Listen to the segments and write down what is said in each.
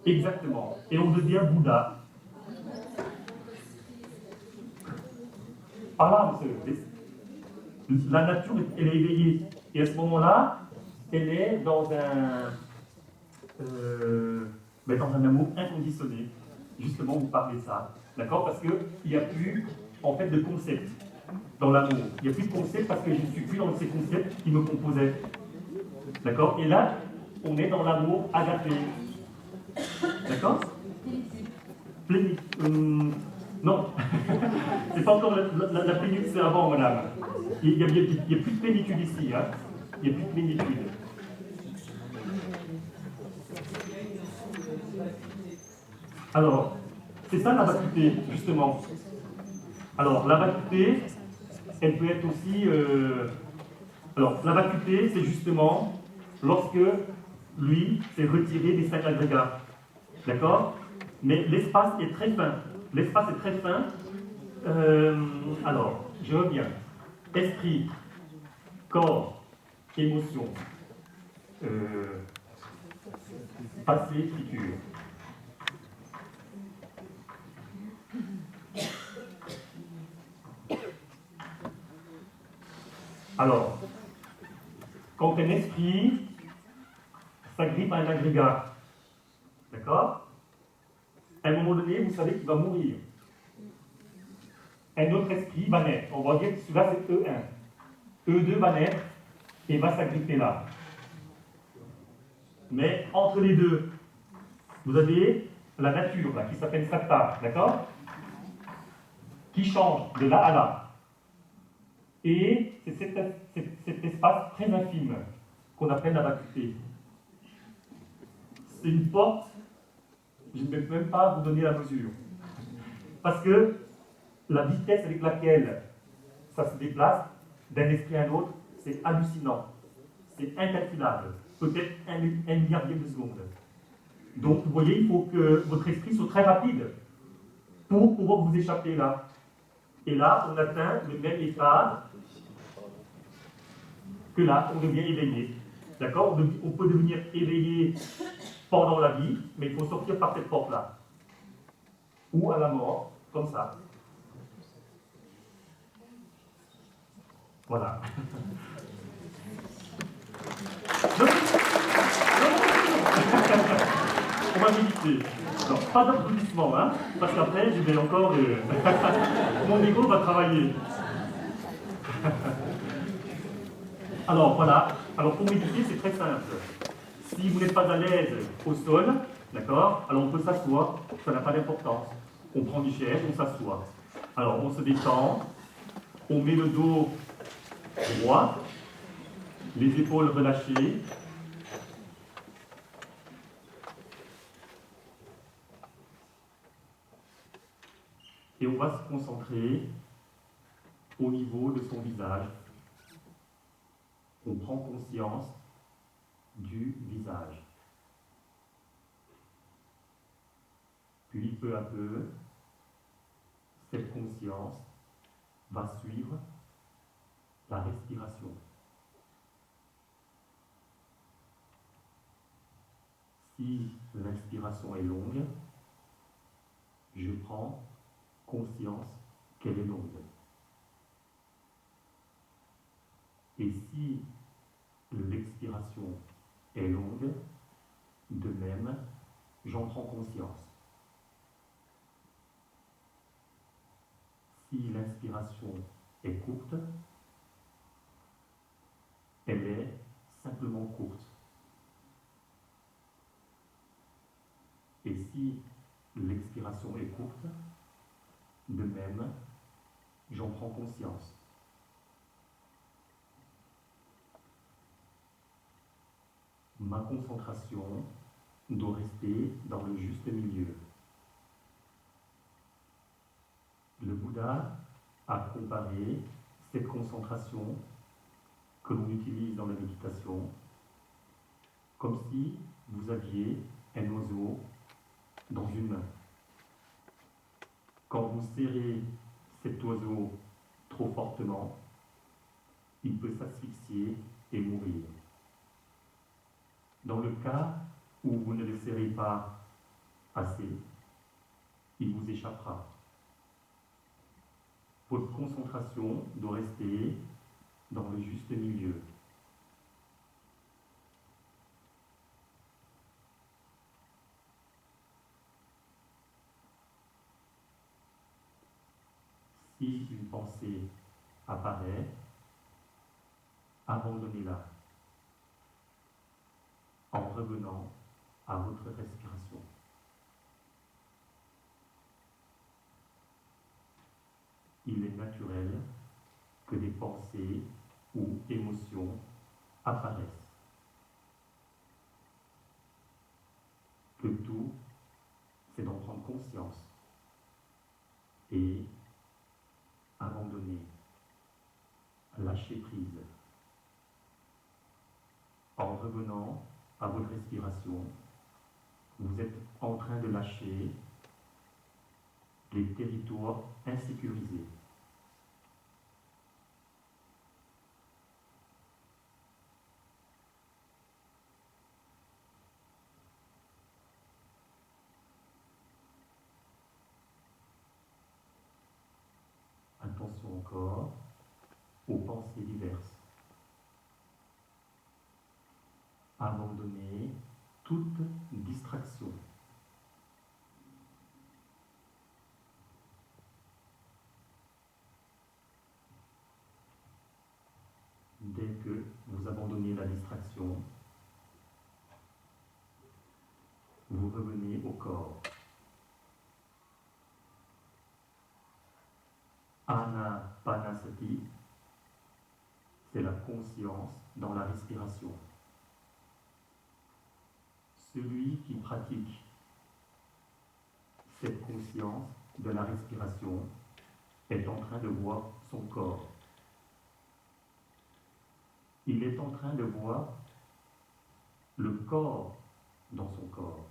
Exactement. Et on devient Bouddha. Par là, la nature, elle est éveillée. Et à ce moment-là, elle est dans un amour inconditionnel. Justement, vous parlez de ça. D'accord? Parce qu'il n'y a plus, en fait, de concept dans l'amour. Il n'y a plus de concept parce que je ne suis plus dans ces concepts qui me composaient. D'accord? Et là, on est dans l'amour agapé. D'accord? Non, c'est pas encore la plénitude, c'est avant, madame. Il n'y a plus de plénitude ici. Hein. Il n'y a plus de plénitude. Alors, c'est ça la vacuité, justement. Alors, la vacuité, elle peut être aussi. Alors, la vacuité, c'est justement lorsque lui s'est retiré des 5 agrégats. D'accord? Mais l'espace est très fin. L'espace est très fin. Alors, je reviens. Esprit, corps, émotion, passé, futur. Alors, quand un esprit s'agrippe à un agrégat, d'accord? À un moment donné, vous savez qu'il va mourir. Un autre esprit va naître. On va dire que celui-là, c'est E1. E2 va naître et va s'agripper là. Mais entre les deux, vous avez la nature là, qui s'appelle Satta, d'accord? Qui change de là à là. Et c'est cet espace très infime qu'on appelle la vacuité. C'est une porte, je ne vais même pas vous donner la mesure. Parce que la vitesse avec laquelle ça se déplace d'un esprit à un autre, c'est hallucinant. C'est incalculable. Peut-être un milliardième de seconde. Donc, vous voyez, il faut que votre esprit soit très rapide pour pouvoir vous échapper là. Et là, on atteint le même état que là, on devient éveillé. D'accord? On peut devenir éveillé pendant la vie, mais il faut sortir par cette porte-là. Ou à la mort, comme ça. Voilà. On va méditer. Alors, pas d'applaudissements, hein, parce qu'après, je vais encore. Mon ego va travailler. Alors, voilà. Alors, pour méditer, c'est très simple. Si vous n'êtes pas à l'aise au sol, d'accord, alors on peut s'asseoir, ça n'a pas d'importance. On prend du chaise, on s'assoit. Alors, on se détend, on met le dos droit, les épaules relâchées. Et on va se concentrer au niveau de son visage. On prend conscience du visage. Puis, peu à peu, cette conscience va suivre la respiration. Si l'inspiration est longue, je prends conscience qu'elle est longue. Et si l'expiration est longue, de même, j'en prends conscience. Si l'inspiration est courte, elle est simplement courte. Et si l'expiration est courte, de même, j'en prends conscience. Ma concentration doit rester dans le juste milieu. Le Bouddha a comparé cette concentration que l'on utilise dans la méditation comme si vous aviez un oiseau dans une main. Quand vous serrez cet oiseau trop fortement, il peut s'asphyxier et mourir. Dans le cas où vous ne le serrez pas assez, il vous échappera. Votre concentration doit rester dans le juste milieu. Si une pensée apparaît, abandonnez-la en revenant à votre respiration. Il est naturel que des pensées ou émotions apparaissent. Le tout, c'est d'en prendre conscience et abandonner, lâcher prise. En revenant à votre respiration, vous êtes en train de lâcher les territoires insécurisés. Attention encore aux pensées diverses. Abandonnez toute distraction. Dès que vous abandonnez la distraction, vous revenez au corps. Anapanasati, c'est la conscience dans la respiration. Celui qui pratique cette conscience de la respiration est en train de voir son corps. Il est en train de voir le corps dans son corps.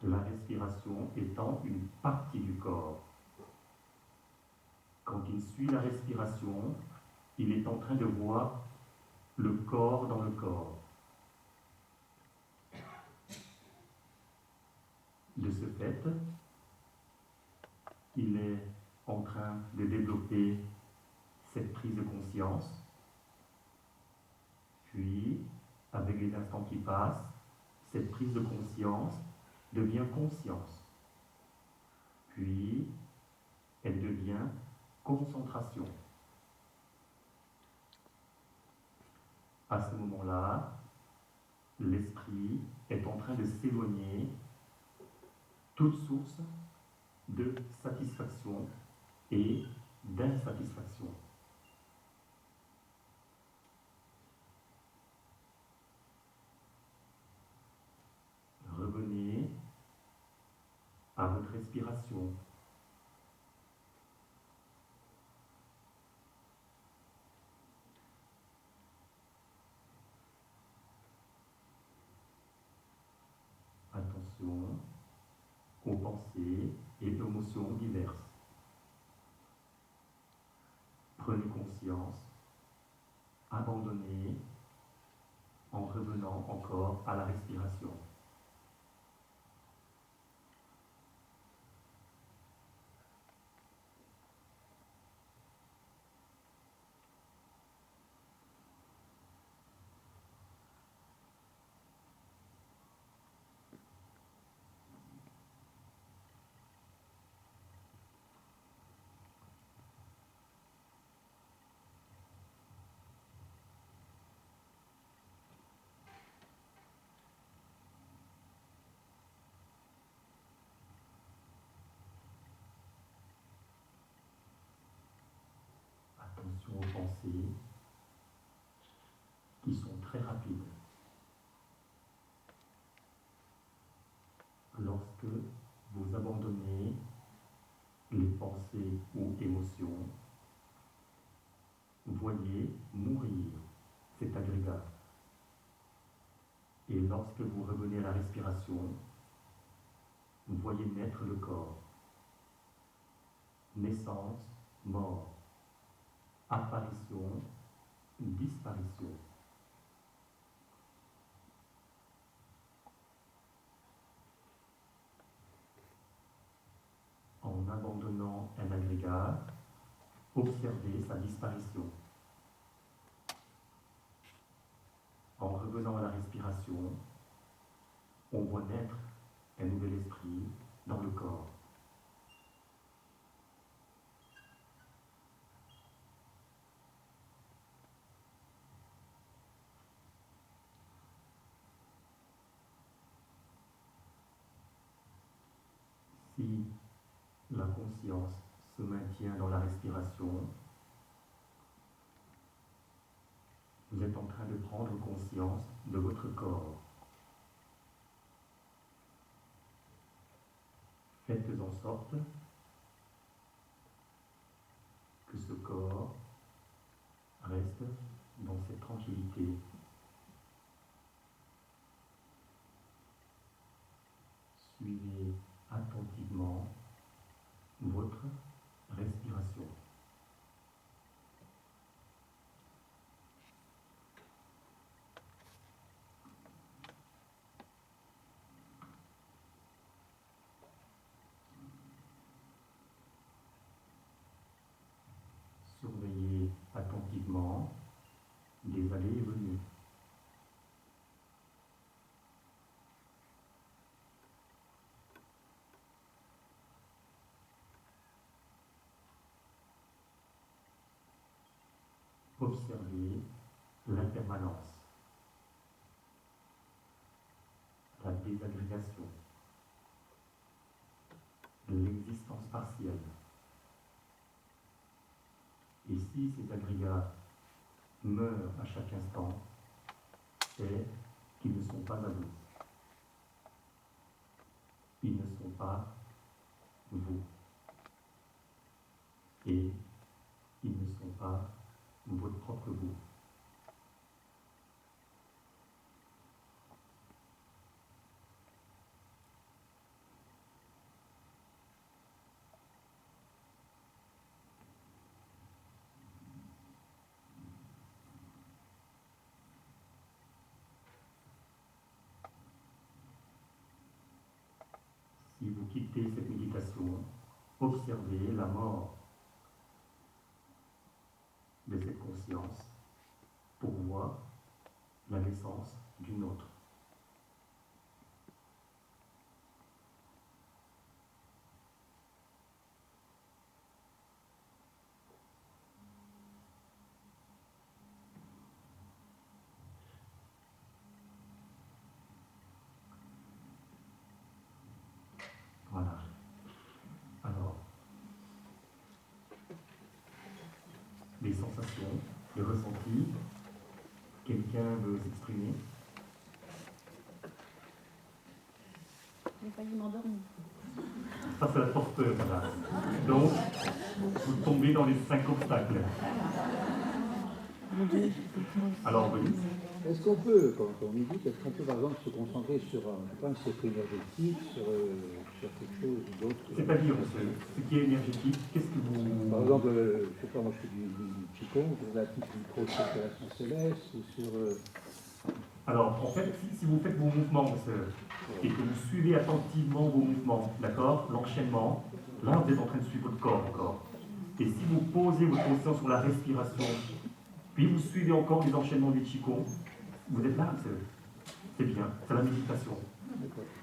La respiration étant une partie du corps. Quand il suit la respiration, il est en train de voir le corps dans le corps. De ce fait, il est en train de développer cette prise de conscience, puis, avec les instants qui passent, cette prise de conscience devient conscience, puis elle devient concentration. À ce moment-là, l'esprit est en train de s'éloigner toute source de satisfaction et d'insatisfaction. Revenez à votre respiration. Attention aux pensées et émotions diverses. Prenez conscience, abandonnez en revenant encore à la respiration. Attention aux pensées qui sont très rapides. Lorsque vous abandonnez les pensées ou émotions, voyez mourir cet agrégat. Et lorsque vous revenez à la respiration, vous voyez naître le corps. Naissance, mort, apparition, disparition. observez sa disparition. En revenant à la respiration, on voit naître un nouvel esprit dans le corps. Si la conscience se maintient dans la respiration, vous êtes en train de prendre conscience de votre corps. Faites en sorte que ce corps reste dans cette tranquillité. Suivez attentivement votre respiration. Surveillez attentivement les allées et venues. Observez l'impermanence, la désagrégation, l'existence partielle. Et si ces agrégats meurent à chaque instant, c'est qu'ils ne sont pas à vous. Ils ne sont pas vous. Et ils ne sont pas votre propre vous. Si vous quittez cette méditation, observez la mort de cette conscience pour voir la naissance d'une autre. Voilà. Alors, les sensations, les ressentis, quelqu'un veut s'exprimer? J'ai failli m'endormir. Ça, c'est la torpeur, madame. Donc, vous tombez dans les 5 obstacles. Alors, oui. Est-ce qu'on peut, quand on médite, est-ce qu'on peut par exemple se concentrer sur un secret énergétique, sur quelque chose d'autre? C'est-à-dire, ce qui est énergétique, qu'est-ce que vous... Par exemple, je sais pas, moi je fais du Qigong, je relative une micro-circulation céleste, ou sur... Alors, en fait, si vous faites vos mouvements, et que vous suivez attentivement vos mouvements, d'accord, l'enchaînement, là, vous êtes en train de suivre votre corps encore. Et si vous posez votre conscience sur la respiration, puis vous suivez encore les enchaînements du Qigong, vous êtes là, c'est bien, c'est la méditation.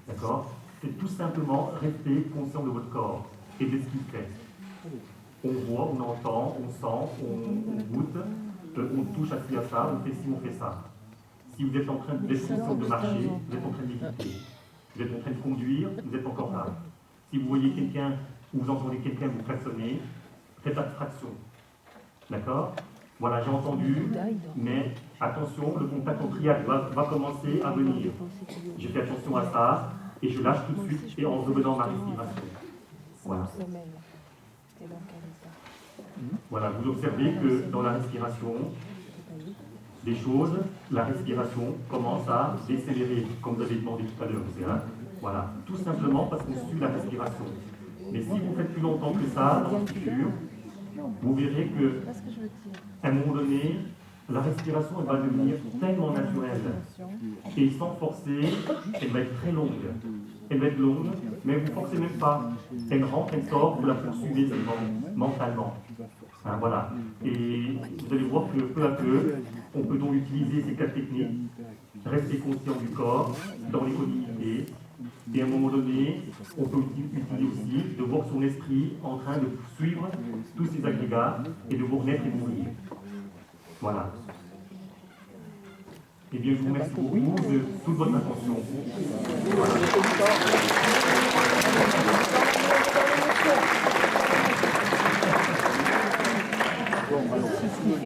D'accord? C'est tout simplement rester conscient de votre corps et de ce qu'il fait. On voit, on entend, on sent, on goûte, on touche à ci, à ça, on fait ci, on fait ça. Si vous êtes en train d'être conscient de marcher, vous êtes en train de méditer. Vous êtes en train de conduire, vous êtes encore là. Si vous voyez quelqu'un, ou vous entendez quelqu'un vous klaxonner, faites abstraction. D'accord? Voilà, j'ai entendu, mais attention, le contact en triade va commencer à venir. Je fais attention à ça, et je lâche tout de suite, et en revenant ma respiration. Voilà. Voilà, vous observez que dans la respiration, des choses, la respiration commence à décélérer, comme vous avez demandé tout à l'heure. Voilà, tout simplement parce qu'on suit la respiration. Mais si vous faites plus longtemps que ça, dans le futur, vous verrez que, à un moment donné, la respiration elle va devenir tellement naturelle. Et sans forcer, elle va être très longue. Elle va être longue, mais vous ne forcez même pas. Elle rentre, elle sort, vous la poursuivez seulement, mentalement. Hein, voilà. Et vous allez voir que peu à peu, on peut donc utiliser ces 4 techniques, rester conscient du corps, dans l'équanimité, et à un moment donné, on peut utiliser aussi de voir son esprit en train de suivre tous ces agrégats et de voir naître et mourir. Voilà. Eh bien, je vous remercie beaucoup de toute votre attention. Voilà.